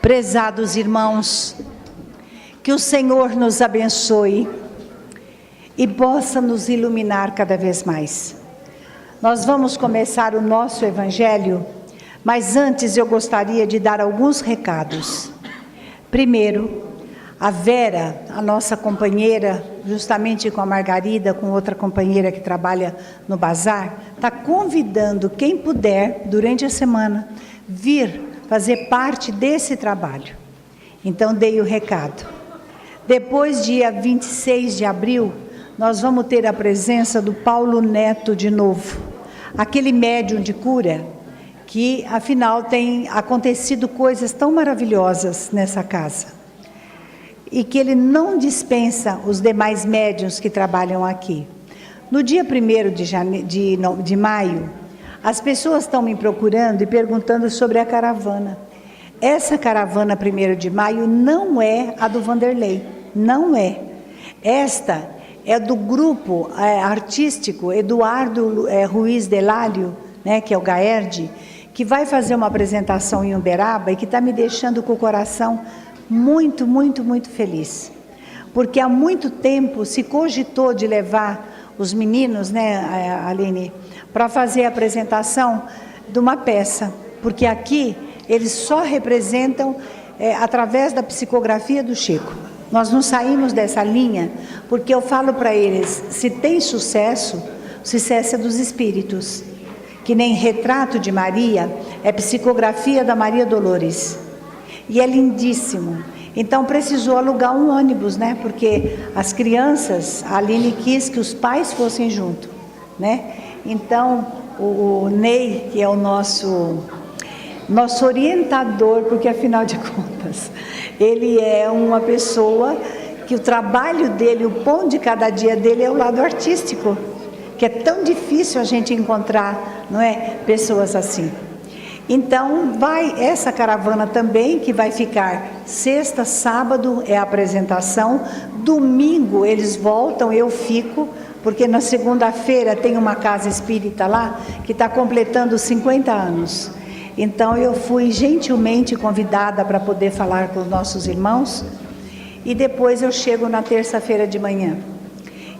Prezados irmãos, que o Senhor nos abençoe e possa nos iluminar cada vez mais. Nós vamos começar o nosso Evangelho, mas antes eu gostaria de dar alguns recados. Primeiro, a Vera, a nossa companheira, justamente com a Margarida, com outra companheira que trabalha no bazar, está convidando quem puder, durante a semana, vir fazer parte desse trabalho. Então, dei o recado. Depois, dia 26 de abril, nós vamos ter a presença do Paulo Neto de novo, aquele médium de cura, que, afinal, tem acontecido coisas tão maravilhosas nessa casa. E que ele não dispensa os demais médiuns que trabalham aqui. No dia 1º de maio, as pessoas estão me procurando e perguntando sobre a caravana. Essa caravana 1º de maio não é a do Vanderlei, não é. Esta é do grupo artístico Eduardo Ruiz Delálio, né, que é o Gaerdi, que vai fazer uma apresentação em Uberaba e que está me deixando com o coração muito, muito, muito feliz. Porque há muito tempo se cogitou de levar os meninos, né, Aline, para fazer a apresentação de uma peça. Porque aqui eles só representam através da psicografia do Chico. Nós não saímos dessa linha, porque eu falo para eles, se tem sucesso, o sucesso é dos espíritos. Que nem Retrato de Maria, é psicografia da Maria Dolores. E é lindíssimo. Então precisou alugar um ônibus, né? Porque as crianças, a Aline quis que os pais fossem junto, né? Então o Ney, que é o nosso orientador, porque afinal de contas, ele é uma pessoa que o trabalho dele, o pão de cada dia dele é o lado artístico, que é tão difícil a gente encontrar, não é? Pessoas assim. Então, vai essa caravana também, que vai ficar sexta, sábado é a apresentação, domingo eles voltam, eu fico, porque na segunda-feira tem uma casa espírita lá, que está completando 50 anos. Então, eu fui gentilmente convidada para poder falar com os nossos irmãos, e depois eu chego na terça-feira de manhã.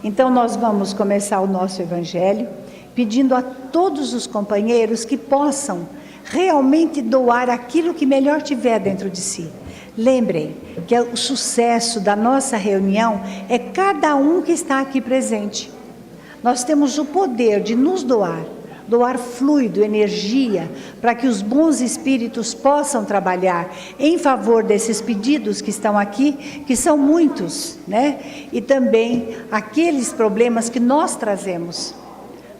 Então, nós vamos começar o nosso Evangelho, pedindo a todos os companheiros que possam realmente doar aquilo que melhor tiver dentro de si. Lembrem que o sucesso da nossa reunião é cada um que está aqui presente. Nós temos o poder de nos doar fluido, energia, para que os bons espíritos possam trabalhar em favor desses pedidos que estão aqui, que são muitos, né? E também aqueles problemas que nós trazemos,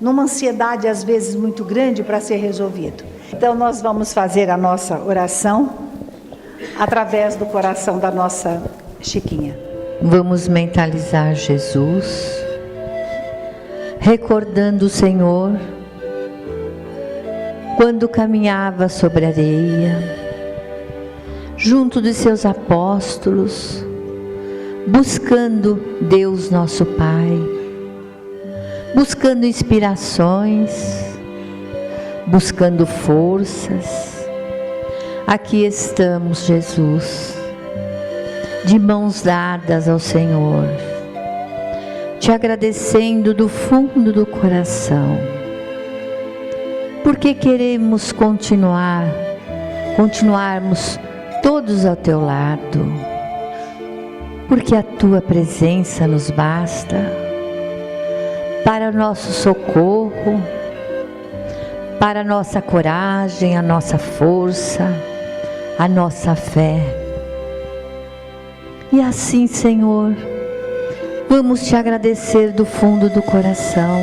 numa ansiedade às vezes muito grande para ser resolvido. Então nós vamos fazer a nossa oração através do coração da nossa Chiquinha. Vamos mentalizar Jesus, recordando o Senhor quando caminhava sobre a areia, junto de seus apóstolos, buscando Deus nosso Pai, buscando inspirações, buscando forças. Aqui estamos, Jesus, de mãos dadas ao Senhor, te agradecendo do fundo do coração, porque queremos continuarmos todos ao teu lado, porque a tua presença nos basta para o nosso socorro, para a nossa coragem, a nossa força, a nossa fé. E assim, Senhor, vamos te agradecer do fundo do coração,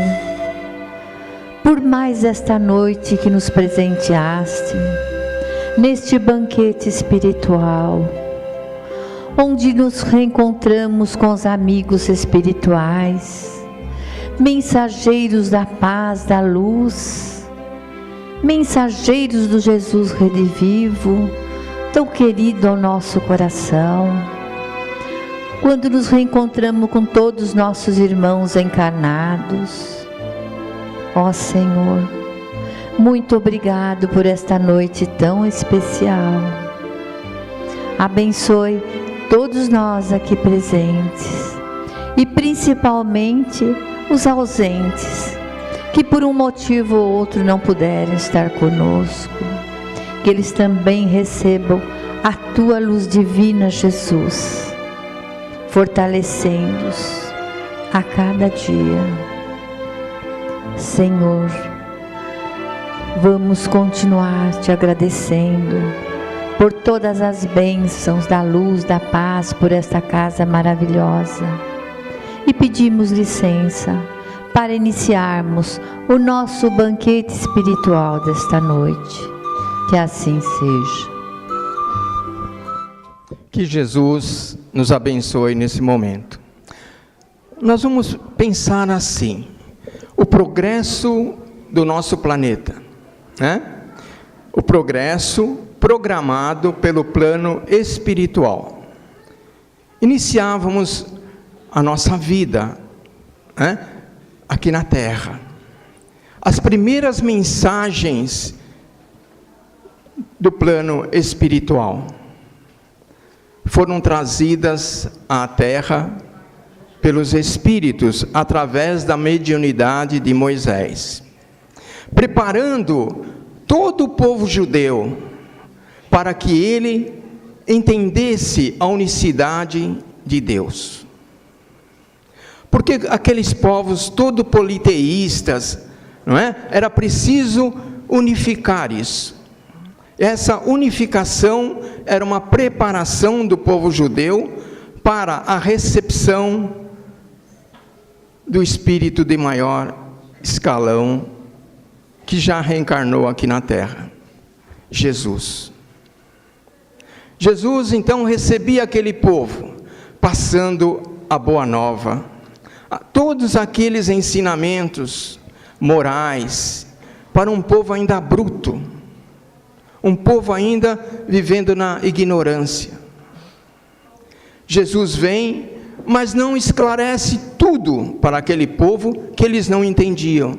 por mais esta noite que nos presenteaste, neste banquete espiritual, onde nos reencontramos com os amigos espirituais, mensageiros da paz, da luz, mensageiros do Jesus redivivo, tão querido ao nosso coração. Quando nos reencontramos com todos os nossos irmãos encarnados, ó Senhor, muito obrigado por esta noite tão especial. abençoe todos nós aqui presentes e principalmente os ausentes, que por um motivo ou outro não puderam estar conosco, que eles também recebam a tua luz divina, Jesus, fortalecendo-os a cada dia. Senhor, vamos continuar te agradecendo por todas as bênçãos da luz, da paz, por esta casa maravilhosa. E pedimos licença para iniciarmos o nosso banquete espiritual desta noite. Que assim seja. Que Jesus nos abençoe nesse momento. Nós vamos pensar assim: o progresso do nosso planeta, né? O progresso programado pelo plano espiritual. Iniciávamos a nossa vida, né, aqui na Terra. As primeiras mensagens do plano espiritual foram trazidas à Terra pelos Espíritos, através da mediunidade de Moisés, preparando todo o povo judeu para que ele entendesse a unicidade de Deus. Porque aqueles povos todo politeístas, não é? Era preciso unificar isso. Essa unificação era uma preparação do povo judeu para a recepção do Espírito de maior escalão, que já reencarnou aqui na Terra, Jesus. Jesus então recebia aquele povo, passando a boa nova, todos aqueles ensinamentos morais, para um povo ainda bruto, um povo ainda vivendo na ignorância. Jesus vem, mas não esclarece tudo para aquele povo que eles não entendiam.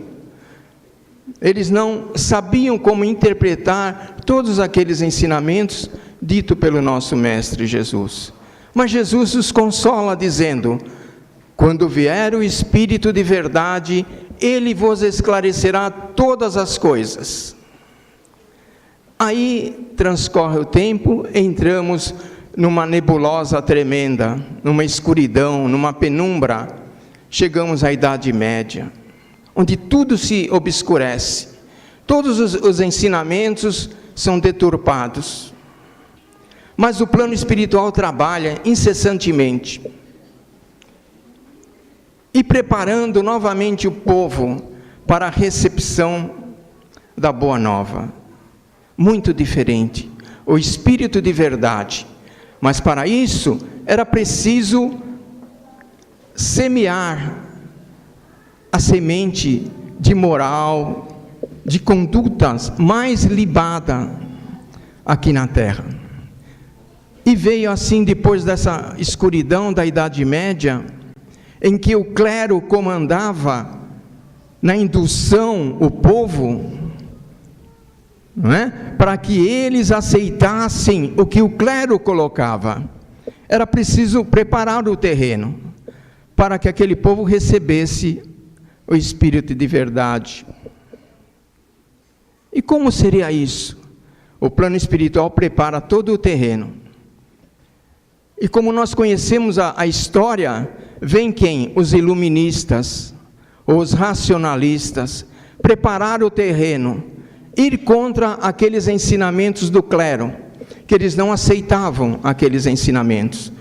Eles não sabiam como interpretar todos aqueles ensinamentos ditos pelo nosso Mestre Jesus. Mas Jesus os consola dizendo: quando vier o Espírito de verdade, Ele vos esclarecerá todas as coisas. Aí transcorre o tempo, entramos numa nebulosa tremenda, numa escuridão, numa penumbra. Chegamos à Idade Média, onde tudo se obscurece, todos os ensinamentos são deturpados. Mas o plano espiritual trabalha incessantemente, e preparando novamente o povo para a recepção da Boa Nova. Muito diferente, o Espírito de verdade. Mas para isso, era preciso semear a semente de moral, de condutas mais libada aqui na Terra. E veio assim, depois dessa escuridão da Idade Média, em que o clero comandava na indução o povo, não é? Para que eles aceitassem o que o clero colocava. Era preciso preparar o terreno para que aquele povo recebesse o Espírito de verdade. E como seria isso? O plano espiritual prepara todo o terreno. E como nós conhecemos a história, vem quem? Os iluministas, os racionalistas, preparar o terreno, ir contra aqueles ensinamentos do clero, que eles não aceitavam aqueles ensinamentos.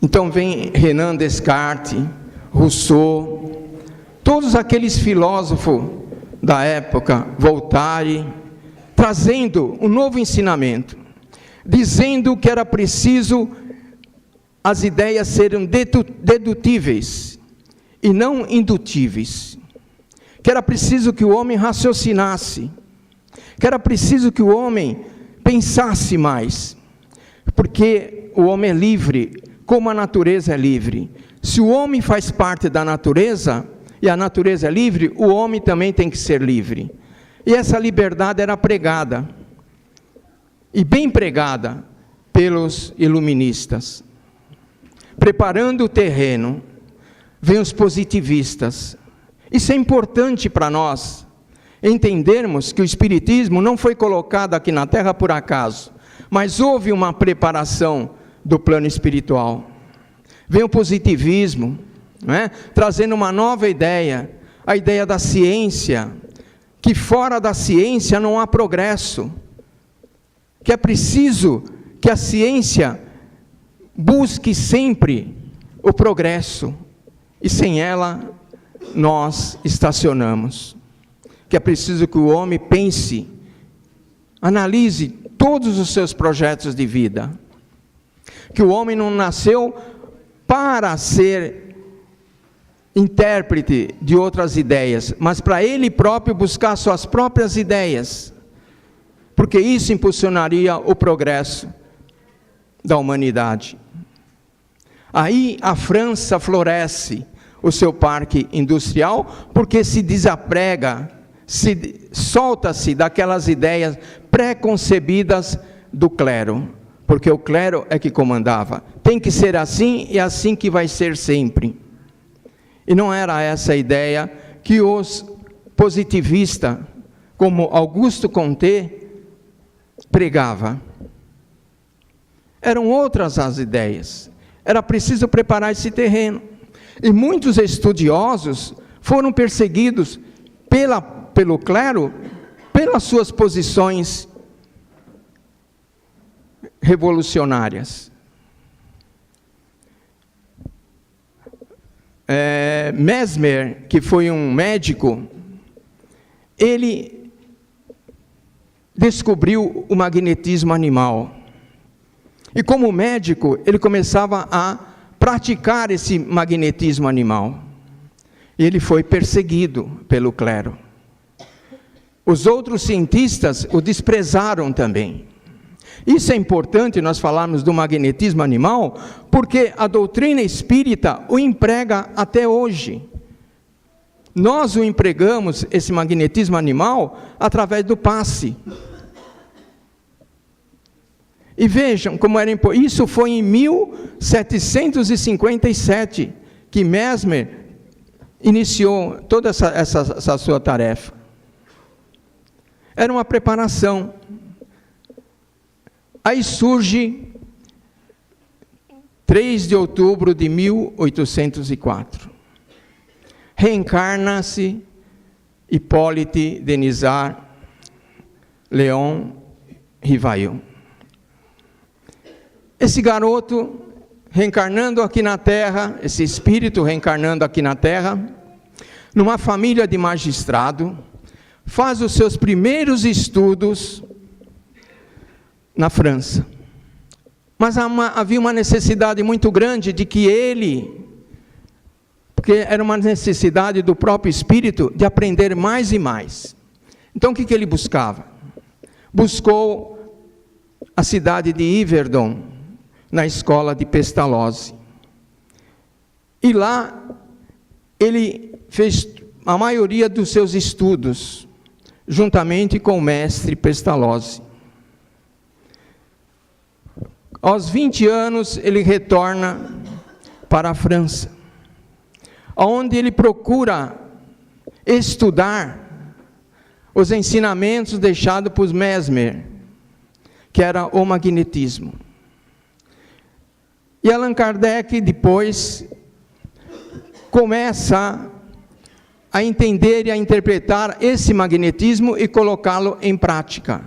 Então vem Renan Descartes, Rousseau, todos aqueles filósofos da época, Voltaire, trazendo um novo ensinamento, dizendo que era preciso as ideias serem dedutíveis e não indutíveis, que era preciso que o homem raciocinasse, que era preciso que o homem pensasse mais, porque o homem é livre, como a natureza é livre. Se o homem faz parte da natureza, e a natureza é livre, o homem também tem que ser livre. E essa liberdade era pregada, e bem pregada, pelos iluministas. Preparando o terreno, vêm os positivistas. Isso é importante para nós, entendermos que o Espiritismo não foi colocado aqui na Terra por acaso, mas houve uma preparação do plano espiritual. Vem o positivismo, trazendo uma nova ideia, a ideia da ciência, que fora da ciência não há progresso, que é preciso que a ciência busque sempre o progresso, e sem ela nós estacionamos. Que é preciso que o homem pense, analise todos os seus projetos de vida. Que o homem não nasceu para ser intérprete de outras ideias, mas para ele próprio buscar suas próprias ideias, porque isso impulsionaria o progresso da humanidade. Aí a França floresce o seu parque industrial, porque se desaprega, solta-se daquelas ideias pré-concebidas do clero, porque o clero é que comandava. Tem que ser assim e assim que vai ser sempre. E não era essa a ideia que os positivistas, como Auguste Comte, pregava. Eram outras as ideias. Era preciso preparar esse terreno. E muitos estudiosos foram perseguidos pelo clero, pelas suas posições revolucionárias. Mesmer, que foi um médico, ele descobriu o magnetismo animal. E como médico, ele começava a praticar esse magnetismo animal. E ele foi perseguido pelo clero. Os outros cientistas o desprezaram também. Isso é importante nós falarmos do magnetismo animal, porque a doutrina espírita o emprega até hoje. Nós o empregamos, esse magnetismo animal, através do passe. E vejam como era importante. Isso foi em 1757 que Mesmer iniciou toda essa sua tarefa. Era uma preparação. Aí surge 3 de outubro de 1804. Reencarna-se Hippolyte Denisard Léon Rivail. Esse garoto reencarnando aqui na Terra, esse espírito reencarnando aqui na Terra, numa família de magistrado, faz os seus primeiros estudos na França. Mas havia uma necessidade muito grande de que ele, porque era uma necessidade do próprio espírito de aprender mais e mais. Então o que ele buscava? Buscou a cidade de Yverdon, na escola de Pestalozzi. E lá ele fez a maioria dos seus estudos, juntamente com o mestre Pestalozzi. Aos 20 anos, ele retorna para a França, onde ele procura estudar os ensinamentos deixados por Mesmer, que era o magnetismo. E Allan Kardec depois começa a entender e a interpretar esse magnetismo e colocá-lo em prática.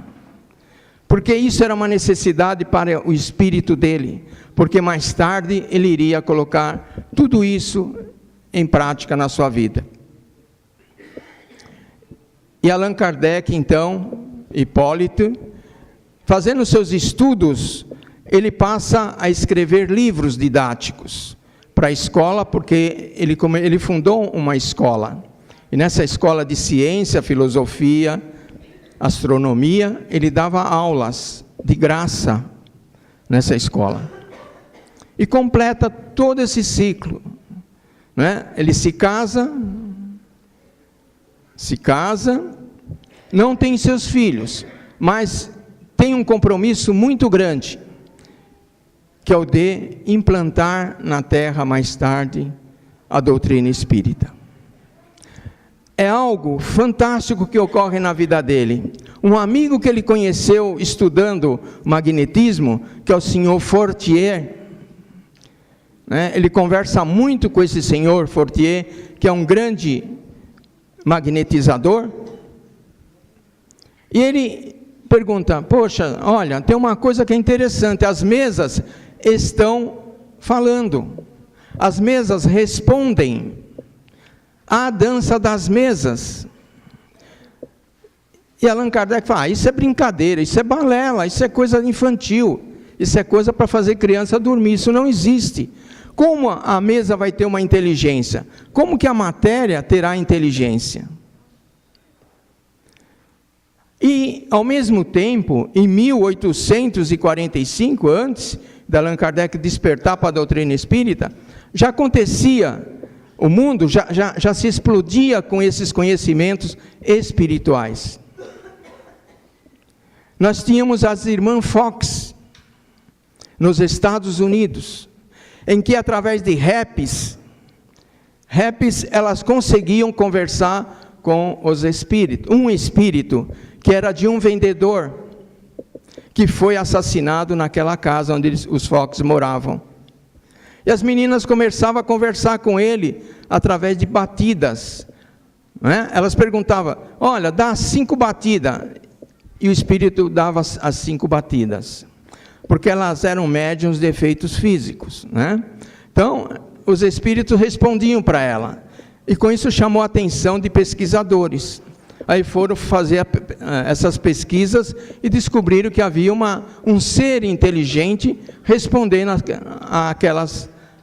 Porque isso era uma necessidade para o espírito dele, porque mais tarde ele iria colocar tudo isso em prática na sua vida. E Allan Kardec, então, Hipólito, fazendo seus estudos, ele passa a escrever livros didáticos para a escola, porque ele fundou uma escola. E nessa escola de ciência, filosofia, astronomia, ele dava aulas de graça nessa escola. E completa todo esse ciclo. Ele se casa, não tem seus filhos, mas tem um compromisso muito grande que é o de implantar na Terra mais tarde a doutrina espírita. É algo fantástico que ocorre na vida dele. Um amigo que ele conheceu estudando magnetismo, que é o senhor Fortier, né? Ele conversa muito com esse senhor Fortier, que é um grande magnetizador, e ele pergunta: poxa, olha, tem uma coisa que é interessante, as mesas estão falando, as mesas respondem à dança das mesas. E Allan Kardec fala: isso é brincadeira, isso é balela, isso é coisa infantil, isso é coisa para fazer criança dormir, isso não existe. Como a mesa vai ter uma inteligência? Como que a matéria terá inteligência? E, ao mesmo tempo, em 1845, antes de Allan Kardec despertar para a doutrina espírita, já acontecia, o mundo já se explodia com esses conhecimentos espirituais. Nós tínhamos as irmãs Fox, nos Estados Unidos, em que através de raps, elas conseguiam conversar com os espíritos. Um espírito que era de um vendedor, que foi assassinado naquela casa onde os Fox moravam. E as meninas começavam a conversar com ele através de batidas, né? Elas perguntavam: olha, dá 5 batidas, e o espírito dava as 5 batidas, porque elas eram médiuns de efeitos físicos, né? Então, os espíritos respondiam para ela, e com isso chamou a atenção de pesquisadores. Aí foram fazer essas pesquisas e descobriram que havia um ser inteligente respondendo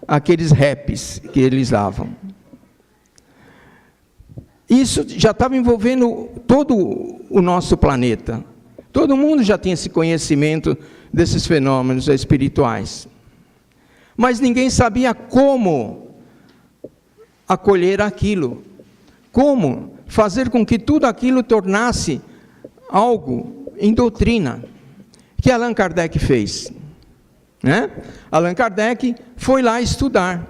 àqueles raps que eles davam. Isso já estava envolvendo todo o nosso planeta. Todo mundo já tinha esse conhecimento desses fenômenos espirituais. Mas ninguém sabia como acolher aquilo. Como fazer com que tudo aquilo tornasse algo em doutrina. Que Allan Kardec fez, né? Allan Kardec foi lá estudar.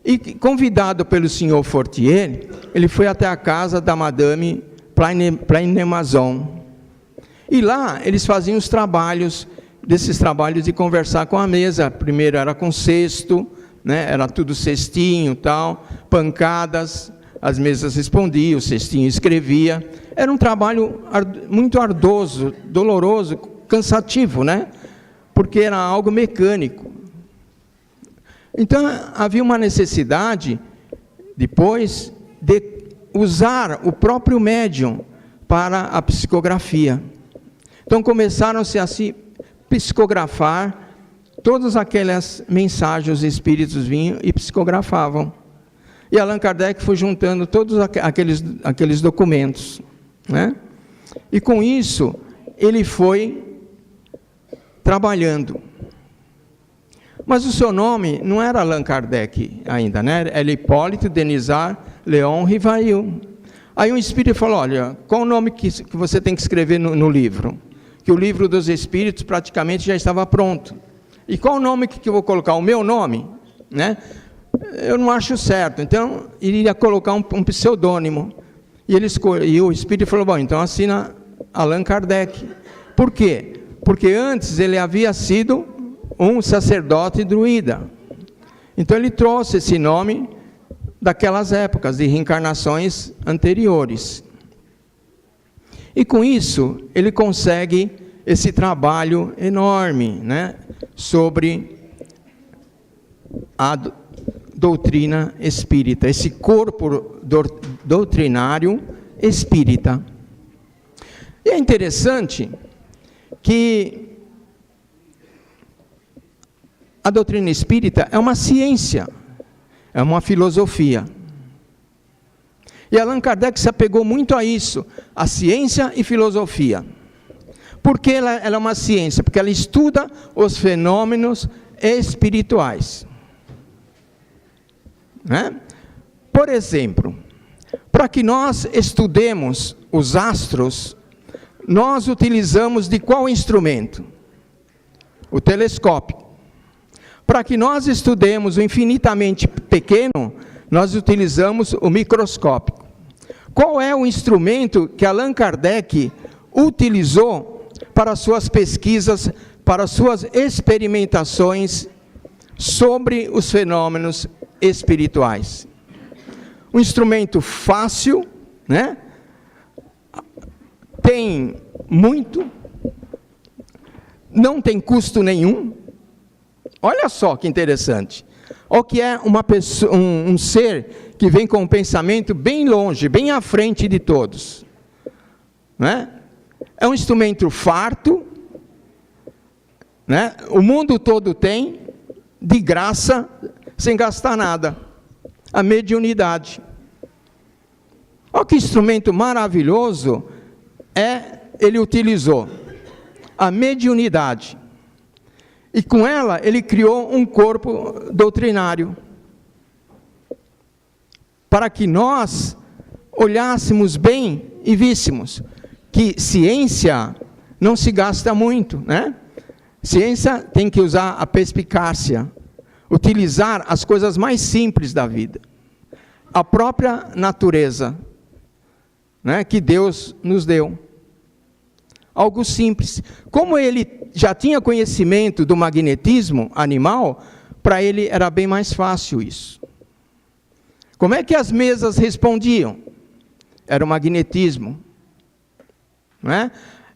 E convidado pelo senhor Fortier, ele foi até a casa da Madame Plainemazon. E lá eles faziam os trabalhos, desses trabalhos de conversar com a mesa. Primeiro era com cesto, né? Era tudo cestinho, tal, pancadas, as mesas respondiam, o cestinho escrevia. Era um trabalho muito ardoso, doloroso, cansativo, né? Porque era algo mecânico. Então havia uma necessidade, depois, de usar o próprio médium para a psicografia. Então começaram-se a se psicografar todas aquelas mensagens, os espíritos vinham e psicografavam. E Allan Kardec foi juntando todos aqueles documentos, né? E com isso, ele foi trabalhando. Mas o seu nome não era Allan Kardec ainda, né? Era Hipólito Denisard Leon Rivail. Aí um espírito falou: olha, qual o nome que você tem que escrever no livro? Que o livro dos espíritos praticamente já estava pronto. E qual o nome que eu vou colocar? O meu nome, né? Eu não acho certo, então iria colocar um pseudônimo. E o espírito falou: bom, então assina Allan Kardec. Por quê? Porque antes ele havia sido um sacerdote druida. Então ele trouxe esse nome daquelas épocas, de reencarnações anteriores. E com isso, ele consegue esse trabalho enorme, né, sobre a doutrina espírita, esse corpo doutrinário espírita. E é interessante que a doutrina espírita é uma ciência, é uma filosofia. E Allan Kardec se apegou muito a isso, a ciência e filosofia. Por que ela é uma ciência? Porque ela estuda os fenômenos espirituais. Né? Por exemplo, para que nós estudemos os astros, nós utilizamos de qual instrumento? O telescópio. Para que nós estudemos o infinitamente pequeno, nós utilizamos o microscópio. Qual é o instrumento que Allan Kardec utilizou para suas pesquisas, para suas experimentações sobre os fenômenos espirituais? Um instrumento fácil, né? Tem muito, não tem custo nenhum. Olha só que interessante. O que é uma pessoa, um ser que vem com um pensamento bem longe, bem à frente de todos, né? É um instrumento farto, né? O mundo todo tem, de graça, sem gastar nada. A mediunidade. Olha que instrumento maravilhoso ele utilizou. A mediunidade. E com ela, ele criou um corpo doutrinário. Para que nós olhássemos bem e víssemos que ciência não se gasta muito, né? Ciência tem que usar a perspicácia, utilizar as coisas mais simples da vida. A própria natureza, né, que Deus nos deu. Algo simples. Como ele já tinha conhecimento do magnetismo animal, para ele era bem mais fácil isso. Como é que as mesas respondiam? Era o magnetismo. Não é?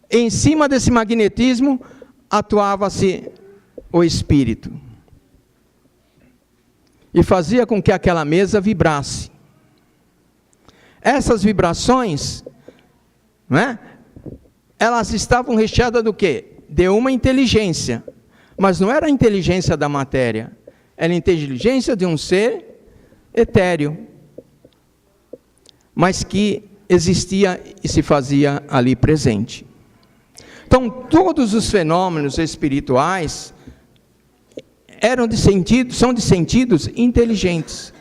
Em cima desse magnetismo, atuava-se o espírito. E fazia com que aquela mesa vibrasse. Essas vibrações, não é? Elas estavam recheadas do quê? De uma inteligência. Mas não era a inteligência da matéria. Era a inteligência de um ser etéreo. Mas que existia e se fazia ali presente. Então, todos os fenômenos espirituais são de sentidos inteligentes.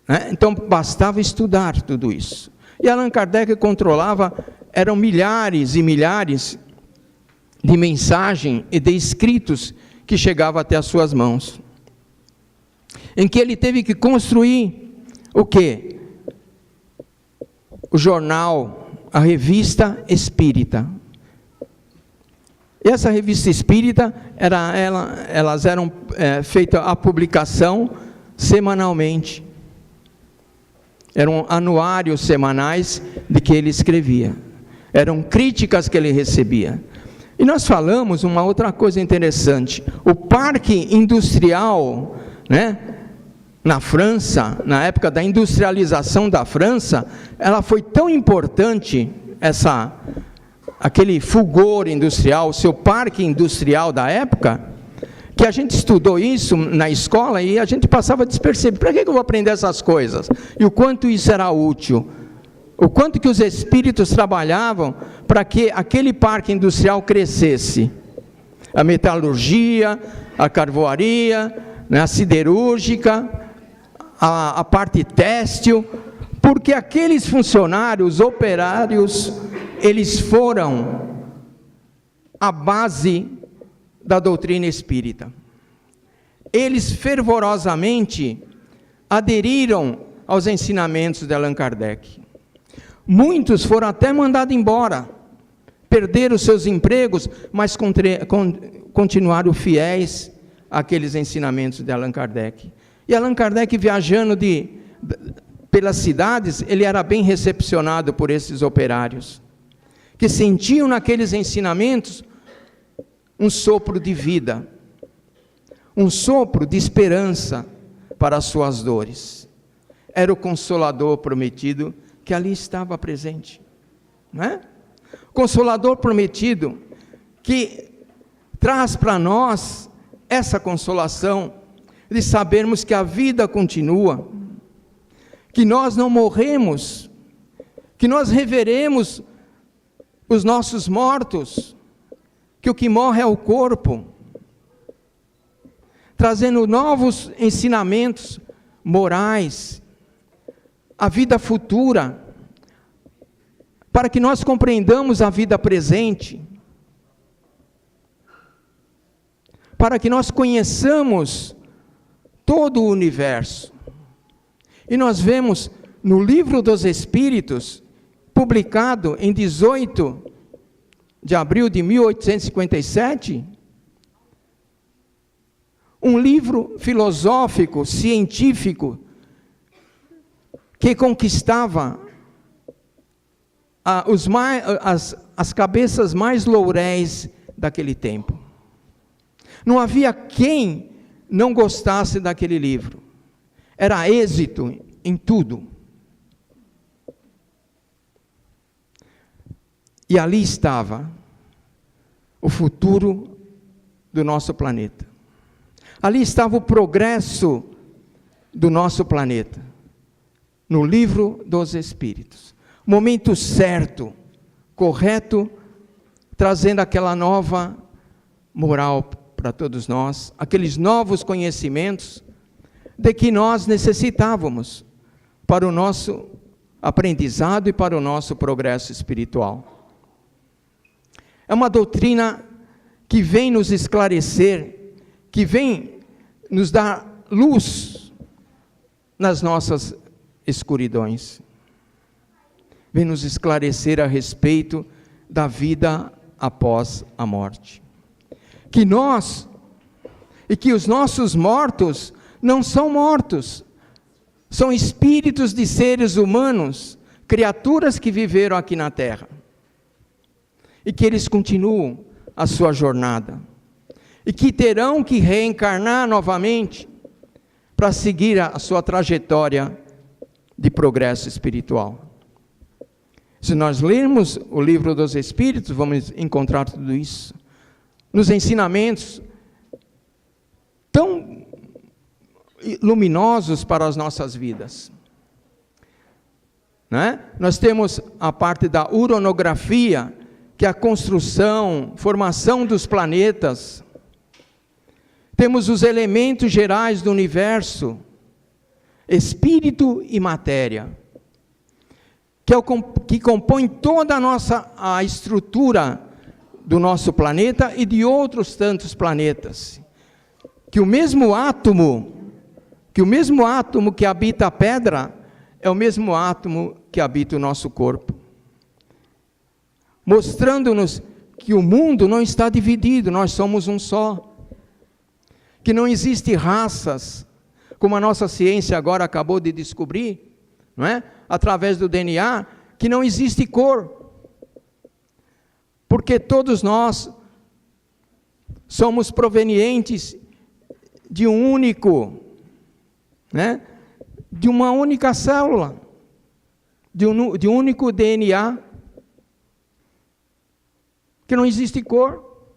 Né? Então, bastava estudar tudo isso. E Allan Kardec controlava, eram milhares e milhares de mensagens e de escritos que chegavam até as suas mãos. Em que ele teve que construir o quê? O jornal, a revista espírita. E essa revista espírita, elas eram feitas a publicação semanalmente. Eram anuários semanais de que ele escrevia. Eram críticas que ele recebia. E nós falamos uma outra coisa interessante. O parque industrial, né, na França, na época da industrialização da França, ela foi tão importante, aquele fulgor industrial, o seu parque industrial da época, que a gente estudou isso na escola e a gente passava despercebido. Para que eu vou aprender essas coisas? E o quanto isso era útil? O quanto que os espíritos trabalhavam para que aquele parque industrial crescesse? A metalurgia, a carvoaria, né, a siderúrgica, a parte têxtil, porque aqueles funcionários, operários, eles foram a base da doutrina espírita. Eles fervorosamente aderiram aos ensinamentos de Allan Kardec. Muitos foram até mandados embora, perderam seus empregos, mas continuaram fiéis àqueles ensinamentos de Allan Kardec. E Allan Kardec, viajando pelas cidades, ele era bem recepcionado por esses operários, que sentiam naqueles ensinamentos um sopro de vida, um sopro de esperança para as suas dores. Era o Consolador prometido que ali estava presente, não é? Consolador prometido que traz para nós essa consolação de sabermos que a vida continua, que nós não morremos, que nós reveremos os nossos mortos, que o que morre é o corpo, trazendo novos ensinamentos morais, a vida futura, para que nós compreendamos a vida presente. para que nós conheçamos todo o universo. E nós vemos no Livro dos Espíritos, publicado em 18 de abril de 1857, um livro filosófico, científico, que conquistava as cabeças mais louréis daquele tempo. Não havia quem não gostasse daquele livro. Era êxito em tudo. E ali estava o futuro do nosso planeta. Ali estava o progresso do nosso planeta. No Livro dos Espíritos. Momento certo, correto, trazendo aquela nova moral para todos nós, aqueles novos conhecimentos de que nós necessitávamos para o nosso aprendizado e para o nosso progresso espiritual. É uma doutrina que vem nos esclarecer, que vem nos dar luz nas nossas escuridões. Vem nos esclarecer a respeito da vida após a morte. Que nós, e que os nossos mortos não são mortos, são espíritos de seres humanos, criaturas que viveram aqui na Terra. E que eles continuam a sua jornada. E que terão que reencarnar novamente para seguir a sua trajetória de progresso espiritual. Se nós lermos o Livro dos Espíritos, vamos encontrar tudo isso. Nos ensinamentos tão luminosos para as nossas vidas. Né? Nós temos a parte da uranografia, que é a construção, formação dos planetas. Temos os elementos gerais do universo, espírito e matéria, que compõem toda a estrutura do nosso planeta e de outros tantos planetas. Que o mesmo átomo que habita a pedra, é o mesmo átomo que habita o nosso corpo. Mostrando-nos que o mundo não está dividido, nós somos um só. Que não existe raças, como a nossa ciência agora acabou de descobrir, não é? Através do DNA, que não existe cor. Porque todos nós somos provenientes de um único, né? De uma única célula, de um único DNA, que não existe cor.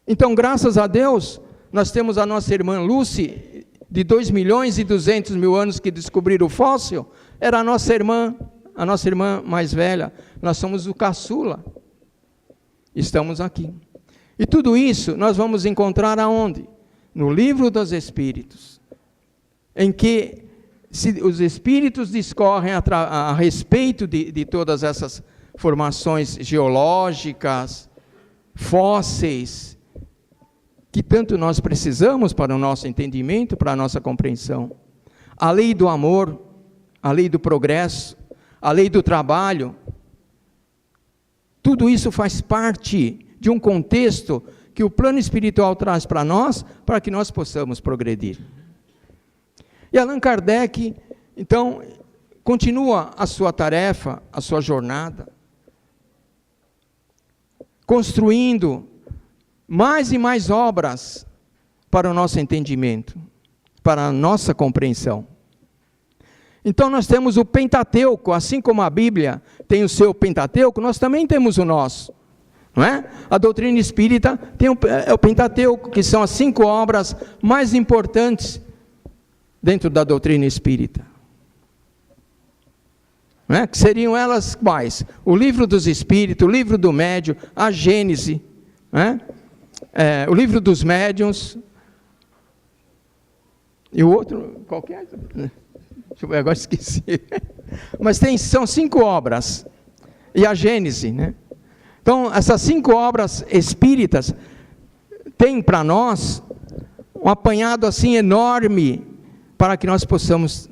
Então, graças a Deus, nós temos a nossa irmã Lucy, de 2.200.000 anos que descobriram o fóssil, era a nossa irmã mais velha, nós somos o caçula, estamos aqui. E tudo isso nós vamos encontrar aonde? No Livro dos Espíritos, em que os Espíritos discorrem a respeito de todas essas formações geológicas, fósseis, que tanto nós precisamos para o nosso entendimento, para a nossa compreensão. A lei do amor, a lei do progresso, a lei do trabalho, tudo isso faz parte de um contexto que o plano espiritual traz para nós, para que nós possamos progredir. E Allan Kardec, então, continua a sua tarefa, a sua jornada, construindo mais e mais obras para o nosso entendimento, para a nossa compreensão. Então nós temos o Pentateuco, assim como a Bíblia tem o seu Pentateuco, nós também temos o nosso, não é? A doutrina espírita tem o Pentateuco, que são as 5 obras mais importantes dentro da doutrina espírita. Não é? Que seriam elas quais? O Livro dos Espíritos, o Livro do Médium, a Gênese, não é? O Livro dos Médiuns, e o outro, qual que é? Deixa eu ver, agora esqueci. Mas são 5 obras, e a Gênese, né? Então, essas 5 obras espíritas têm para nós um apanhado assim enorme para que nós possamos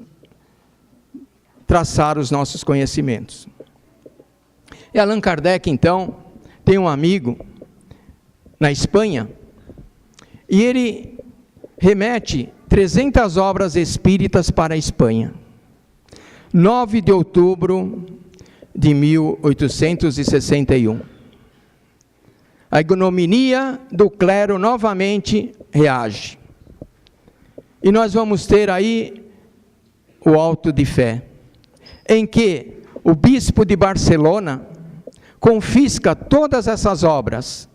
traçar os nossos conhecimentos. E Allan Kardec, então, tem um amigo na Espanha, e ele remete 300 obras espíritas para a Espanha. 9 de outubro de 1861. A ignominia do clero novamente reage. E nós vamos ter aí o auto de fé, em que o bispo de Barcelona confisca todas essas obras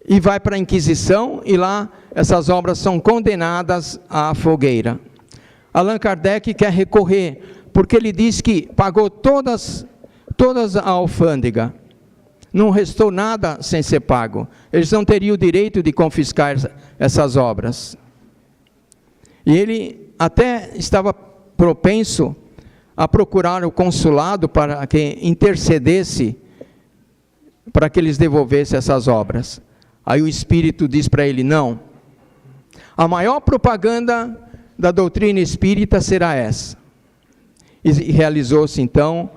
e vai para a Inquisição, e lá essas obras são condenadas à fogueira. Allan Kardec quer recorrer, porque ele diz que pagou todas a alfândega, não restou nada sem ser pago. Eles não teriam o direito de confiscar essas obras. E ele até estava propenso a procurar o consulado para que intercedesse, para que eles devolvessem essas obras. Aí o Espírito diz para ele: não, a maior propaganda da doutrina espírita será essa. E realizou-se então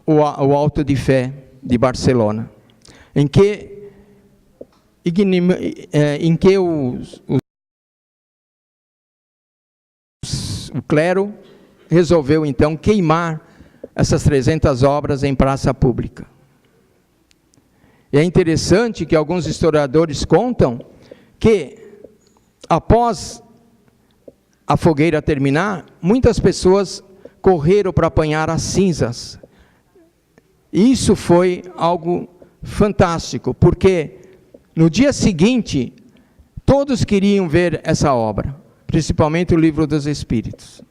o auto de fé de Barcelona, em que o clero resolveu então queimar essas 300 obras em praça pública. E é interessante que alguns historiadores contam que, após a fogueira terminar, muitas pessoas correram para apanhar as cinzas. Isso foi algo fantástico, porque no dia seguinte, todos queriam ver essa obra, principalmente o Livro dos Espíritos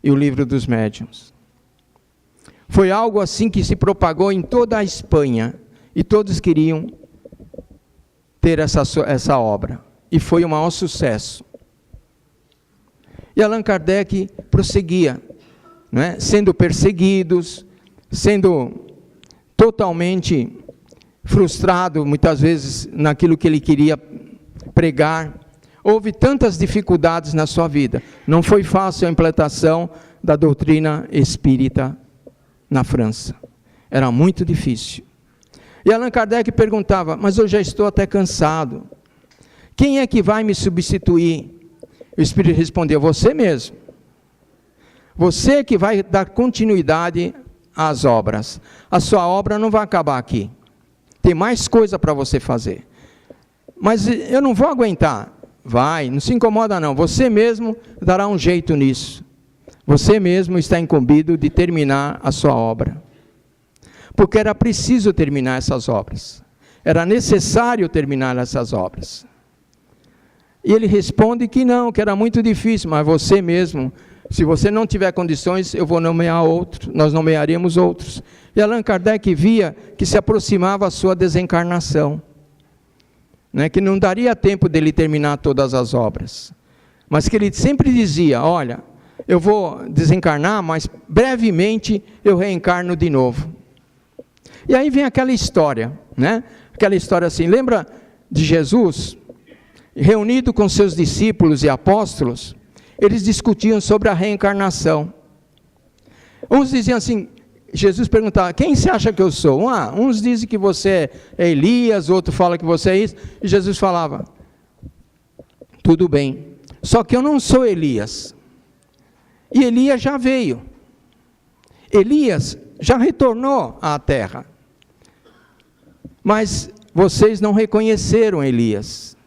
e o Livro dos Médiuns. Foi algo assim que se propagou em toda a Espanha, e todos queriam ter essa obra, e foi o maior sucesso. E Allan Kardec prosseguia, não é? Sendo perseguidos, sendo totalmente frustrado, muitas vezes, naquilo que ele queria pregar. Houve tantas dificuldades na sua vida. Não foi fácil a implantação da doutrina espírita na França. Era muito difícil. E Allan Kardec perguntava: mas eu já estou até cansado. Quem é que vai me substituir? O Espírito respondeu: você mesmo. Você que vai dar continuidade às obras. A sua obra não vai acabar aqui. Tem mais coisa para você fazer. Mas eu não vou aguentar. Vai, não se incomoda não. Você mesmo dará um jeito nisso. Você mesmo está incumbido de terminar a sua obra. Porque era preciso terminar essas obras. Era necessário terminar essas obras. E ele responde que não, que era muito difícil, mas você mesmo, se você não tiver condições, eu vou nomear outro, nós nomearíamos outros. E Allan Kardec via que se aproximava a sua desencarnação, né, que não daria tempo dele terminar todas as obras, mas que ele sempre dizia: olha, eu vou desencarnar, mas brevemente eu reencarno de novo. E aí vem aquela história, né? Aquela história assim, lembra de Jesus, reunido com seus discípulos e apóstolos, eles discutiam sobre a reencarnação. Uns diziam assim, Jesus perguntava: quem você acha que eu sou? Uns dizem que você é Elias, outro fala que você é isso, e Jesus falava: tudo bem, só que eu não sou Elias. E Elias já veio. Elias já retornou à terra. Mas vocês não reconheceram Elias.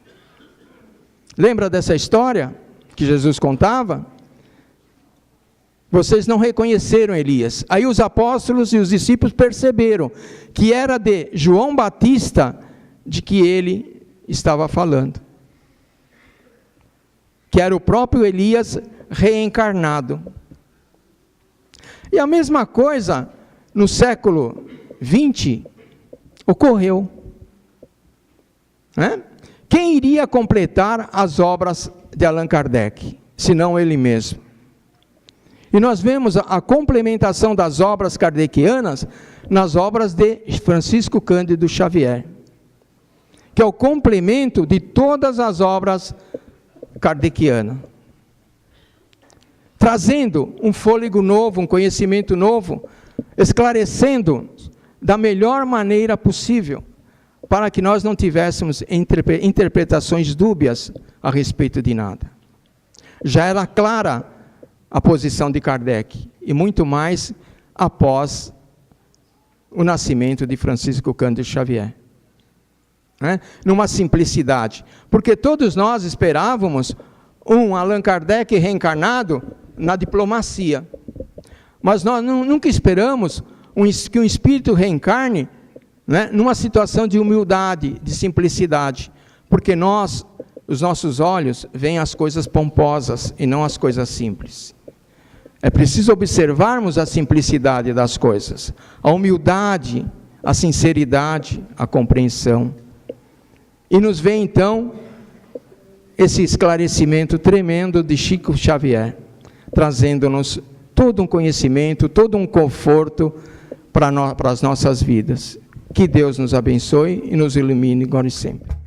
Lembra dessa história que Jesus contava? Vocês não reconheceram Elias. Aí os apóstolos e os discípulos perceberam que era de João Batista de que ele estava falando. Que era o próprio Elias reencarnado. E a mesma coisa no século 20 ocorreu. Né? Quem iria completar as obras de Allan Kardec, senão ele mesmo? E nós vemos a complementação das obras kardecianas nas obras de Francisco Cândido Xavier, que é o complemento de todas as obras kardecianas, trazendo um fôlego novo, um conhecimento novo, esclarecendo da melhor maneira possível, para que nós não tivéssemos interpretações dúbias a respeito de nada. Já era clara a posição de Kardec, e muito mais após o nascimento de Francisco Cândido Xavier. Numa simplicidade, porque todos nós esperávamos um Allan Kardec reencarnado na diplomacia, mas nós nunca esperamos que um espírito reencarne, numa situação de humildade, de simplicidade, porque os nossos olhos veem as coisas pomposas e não as coisas simples. É preciso observarmos a simplicidade das coisas, a humildade, a sinceridade, a compreensão. E nos vem então esse esclarecimento tremendo de Chico Xavier, trazendo-nos todo um conhecimento, todo um conforto para as nossas vidas. Que Deus nos abençoe e nos ilumine agora e sempre.